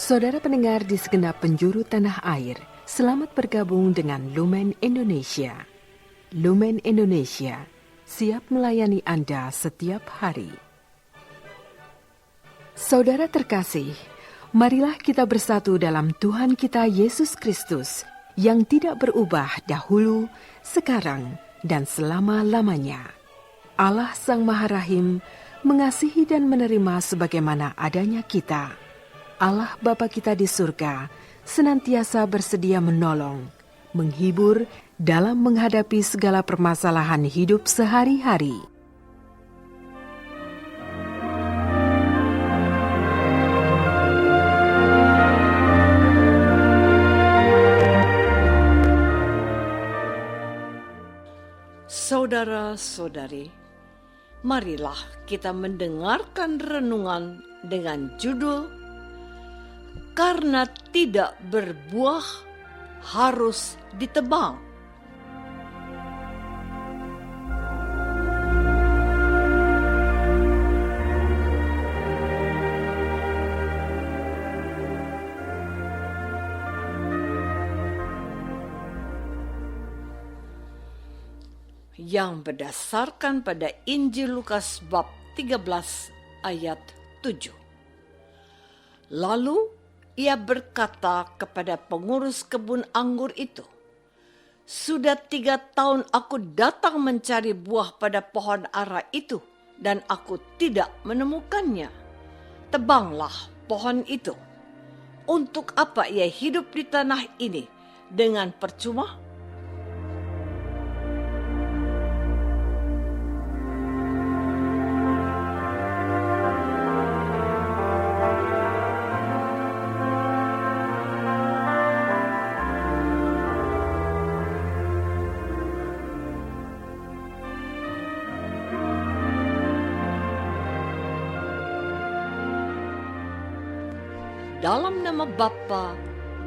Saudara pendengar di segenap penjuru tanah air, selamat bergabung dengan Lumen Indonesia. Lumen Indonesia siap melayani Anda setiap hari. Saudara terkasih, marilah kita bersatu dalam Tuhan kita Yesus Kristus yang tidak berubah dahulu, sekarang, dan selama-lamanya. Allah Sang Maha Rahim mengasihi dan menerima sebagaimana adanya kita. Allah Bapa kita di surga senantiasa bersedia menolong, menghibur dalam menghadapi segala permasalahan hidup sehari-hari. Saudara-saudari, marilah kita mendengarkan renungan dengan judul "Karena tidak berbuah harus ditebang". Yang berdasarkan pada Injil Lukas bab 13 ayat 7. Lalu ia berkata kepada pengurus kebun anggur itu, "Sudah 3 tahun aku datang mencari buah pada pohon ara itu, dan aku tidak menemukannya. Tebanglah pohon itu. Untuk apa ia hidup di tanah ini dengan percuma?" Dalam nama Bapa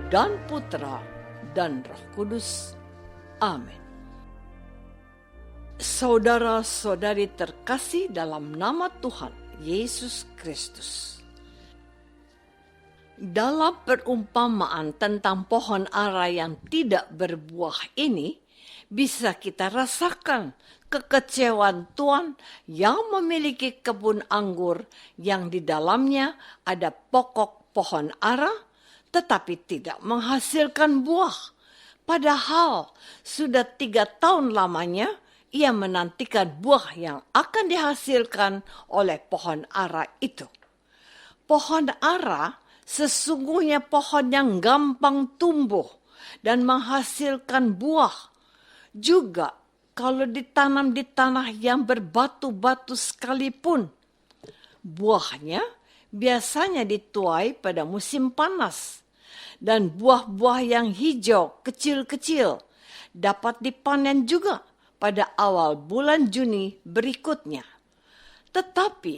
dan Putra dan Roh Kudus. Amin. Saudara-saudari terkasih dalam nama Tuhan Yesus Kristus. Dalam perumpamaan tentang pohon ara yang tidak berbuah ini, bisa kita rasakan kekecewaan Tuhan yang memiliki kebun anggur yang di dalamnya ada pokok pohon ara, tetapi tidak menghasilkan buah. Padahal sudah 3 tahun lamanya ia menantikan buah yang akan dihasilkan oleh pohon ara itu. Pohon ara sesungguhnya pohon yang gampang tumbuh dan menghasilkan buah. Juga kalau ditanam di tanah yang berbatu-batu sekalipun, buahnya biasanya dituai pada musim panas, dan buah-buah yang hijau kecil-kecil dapat dipanen juga pada awal bulan Juni berikutnya. Tetapi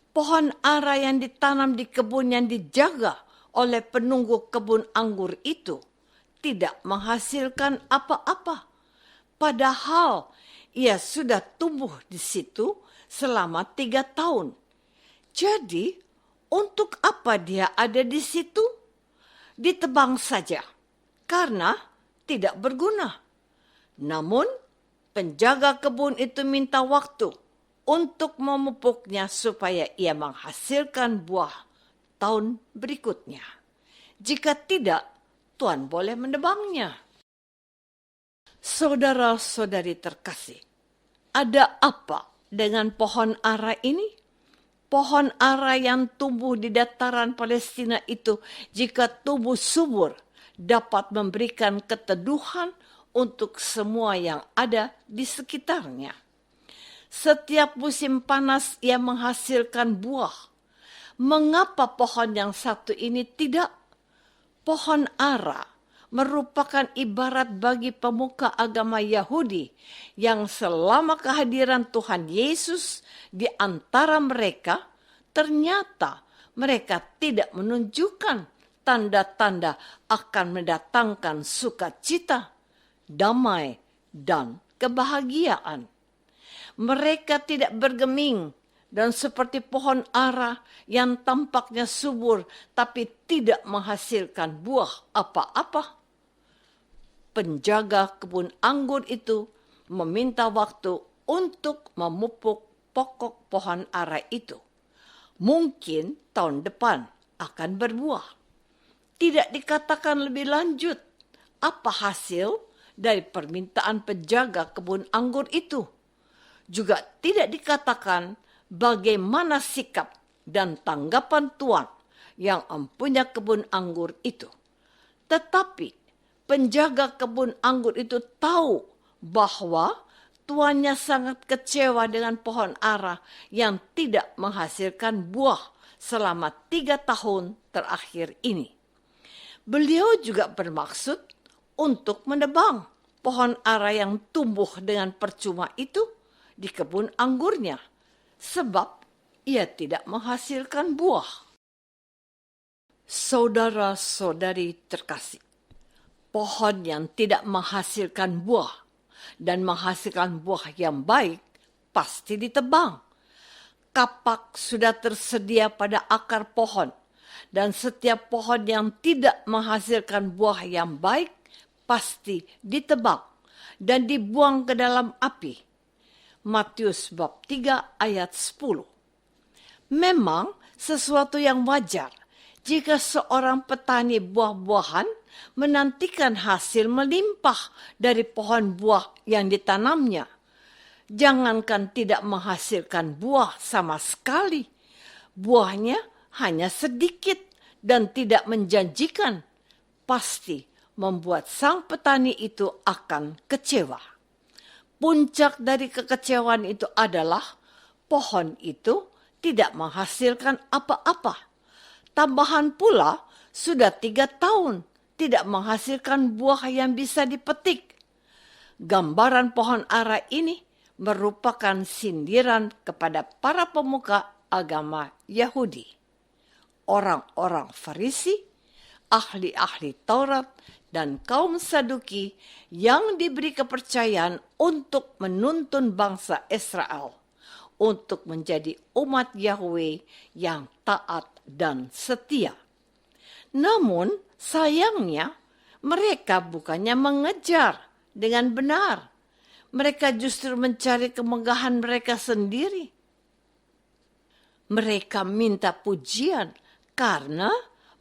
pohon ara yang ditanam di kebun yang dijaga oleh penunggu kebun anggur itu tidak menghasilkan apa-apa, padahal ia sudah tumbuh di situ selama 3 tahun. Jadi, untuk apa dia ada di situ? Ditebang saja, karena tidak berguna. Namun, penjaga kebun itu minta waktu untuk memupuknya supaya ia menghasilkan buah tahun berikutnya. Jika tidak, Tuhan boleh menebangnya. Saudara-saudari terkasih, ada apa dengan pohon ara ini? Pohon ara yang tumbuh di dataran Palestina itu, jika tumbuh subur, dapat memberikan keteduhan untuk semua yang ada di sekitarnya. Setiap musim panas ia menghasilkan buah. Mengapa pohon yang satu ini tidak? Pohon ara merupakan ibarat bagi pemuka agama Yahudi yang selama kehadiran Tuhan Yesus di antara mereka, ternyata mereka tidak menunjukkan tanda-tanda akan mendatangkan sukacita, damai, dan kebahagiaan. Mereka tidak bergeming dan seperti pohon ara yang tampaknya subur tapi tidak menghasilkan buah apa-apa. Penjaga kebun anggur itu meminta waktu untuk memupuk pokok pohon ara itu. Mungkin tahun depan akan berbuah. Tidak dikatakan lebih lanjut apa hasil dari permintaan penjaga kebun anggur itu. Juga tidak dikatakan bagaimana sikap dan tanggapan tuan yang mempunyai kebun anggur itu. Tetapi penjaga kebun anggur itu tahu bahwa tuannya sangat kecewa dengan pohon ara yang tidak menghasilkan buah selama 3 tahun terakhir ini. Beliau juga bermaksud untuk menebang pohon ara yang tumbuh dengan percuma itu di kebun anggurnya, sebab ia tidak menghasilkan buah. Saudara-saudari terkasih, pohon yang tidak menghasilkan buah dan menghasilkan buah yang baik pasti ditebang. Kapak sudah tersedia pada akar pohon, dan setiap pohon yang tidak menghasilkan buah yang baik pasti ditebang dan dibuang ke dalam api. Matius bab 3 ayat 10. Memang sesuatu yang wajar jika seorang petani buah-buahan menantikan hasil melimpah dari pohon buah yang ditanamnya. Jangankan tidak menghasilkan buah sama sekali, buahnya hanya sedikit dan tidak menjanjikan, pasti membuat sang petani itu akan kecewa. Puncak dari kekecewaan itu adalah pohon itu tidak menghasilkan apa-apa. Tambahan pula sudah 3 tahun tidak menghasilkan buah yang bisa dipetik. Gambaran pohon ara ini merupakan sindiran kepada para pemuka agama Yahudi. Orang-orang Farisi, ahli-ahli Taurat, dan kaum Saduki yang diberi kepercayaan untuk menuntun bangsa Israel untuk menjadi umat Yahweh yang taat dan setia. Namun sayangnya mereka bukannya mengejar dengan benar. Mereka justru mencari kemegahan mereka sendiri. Mereka minta pujian karena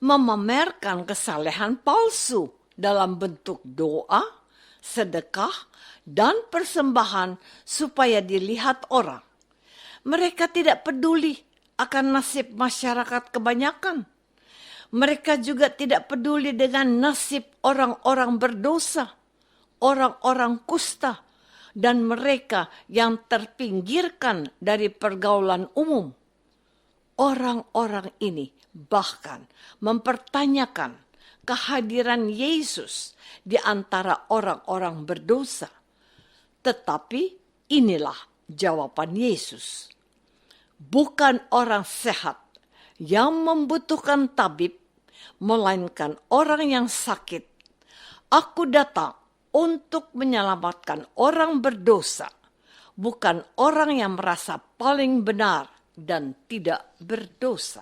memamerkan kesalehan palsu dalam bentuk doa, sedekah, dan persembahan supaya dilihat orang. Mereka tidak peduli akan nasib masyarakat kebanyakan. Mereka juga tidak peduli dengan nasib orang-orang berdosa, orang-orang kusta, dan mereka yang terpinggirkan dari pergaulan umum. Orang-orang ini bahkan mempertanyakan kehadiran Yesus di antara orang-orang berdosa. Tetapi inilah jawaban Yesus. Bukan orang sehat yang membutuhkan tabib, melainkan orang yang sakit. Aku datang untuk menyelamatkan orang berdosa, bukan orang yang merasa paling benar dan tidak berdosa.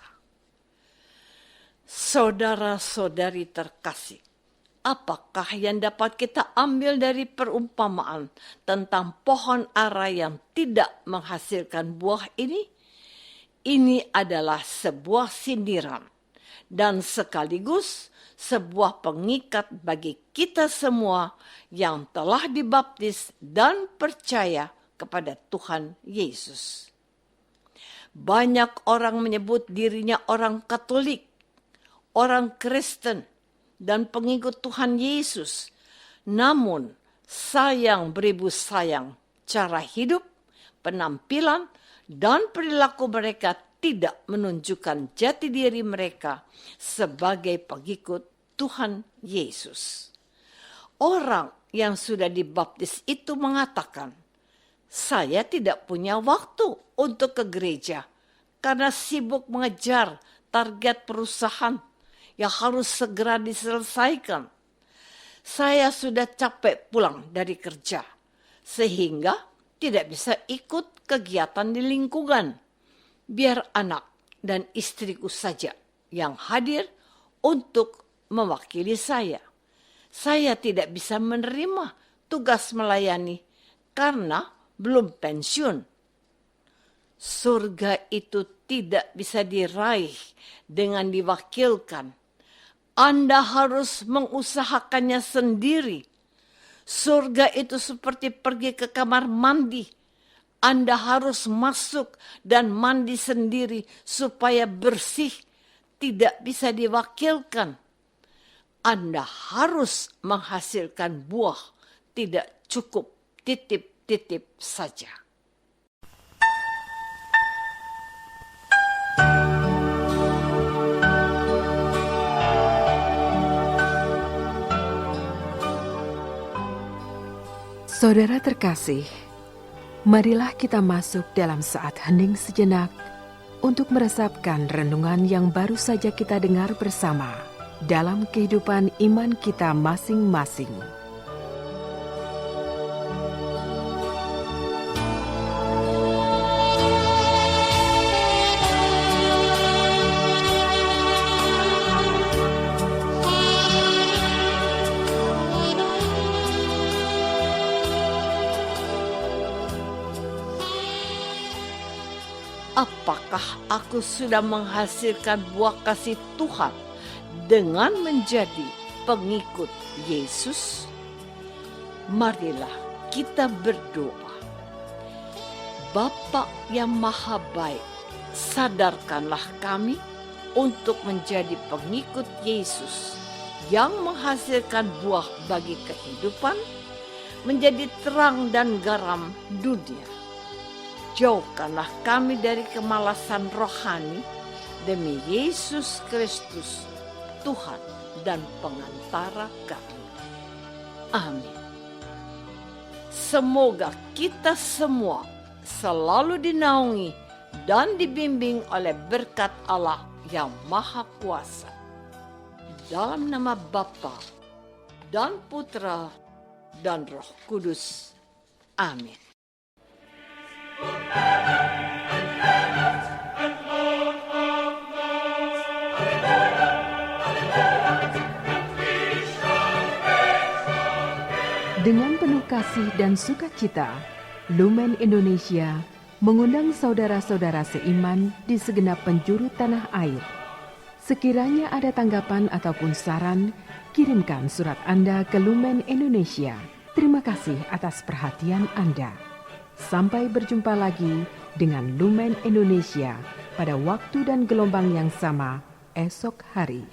Saudara-saudari terkasih, apakah yang dapat kita ambil dari perumpamaan tentang pohon ara yang tidak menghasilkan buah ini? Ini adalah sebuah sindiran dan sekaligus sebuah pengikat bagi kita semua yang telah dibaptis dan percaya kepada Tuhan Yesus. Banyak orang menyebut dirinya orang Katolik, orang Kristen, dan pengikut Tuhan Yesus. Namun, sayang beribu sayang, cara hidup, penampilan, dan perilaku mereka tidak menunjukkan jati diri mereka sebagai pengikut Tuhan Yesus. Orang yang sudah dibaptis itu mengatakan, saya tidak punya waktu untuk ke gereja karena sibuk mengejar target perusahaan yang harus segera diselesaikan. Saya sudah capek pulang dari kerja, sehingga tidak bisa ikut kegiatan di lingkungan. biar anak dan istriku saja yang hadir untuk mewakili saya. Saya tidak bisa menerima tugas melayani karena belum pensiun. Surga itu tidak bisa diraih dengan diwakilkan. Anda harus mengusahakannya sendiri. Surga itu seperti pergi ke kamar mandi. Anda harus masuk dan mandi sendiri supaya bersih, tidak bisa diwakilkan. Anda harus menghasilkan buah, tidak cukup titip-titip saja. Saudara terkasih, marilah kita masuk dalam saat hening sejenak untuk meresapkan renungan yang baru saja kita dengar bersama dalam kehidupan iman kita masing-masing. Apakah aku sudah menghasilkan buah kasih Tuhan dengan menjadi pengikut Yesus? Marilah kita berdoa. Bapa yang Maha Baik, sadarkanlah kami untuk menjadi pengikut Yesus yang menghasilkan buah bagi kehidupan, menjadi terang dan garam dunia. Jauhkanlah kami dari kemalasan rohani demi Yesus Kristus, Tuhan dan pengantara kami. Amin. Semoga kita semua selalu dinaungi dan dibimbing oleh berkat Allah yang Maha Kuasa. Dalam nama Bapa dan Putra dan Roh Kudus. Amin. Dengan penuh kasih dan sukacita, Lumen Indonesia mengundang saudara-saudara seiman di segenap penjuru tanah air. Sekiranya ada tanggapan ataupun saran, kirimkan surat Anda ke Lumen Indonesia. Terima kasih atas perhatian Anda. Sampai berjumpa lagi dengan Lumen Indonesia pada waktu dan gelombang yang sama esok hari.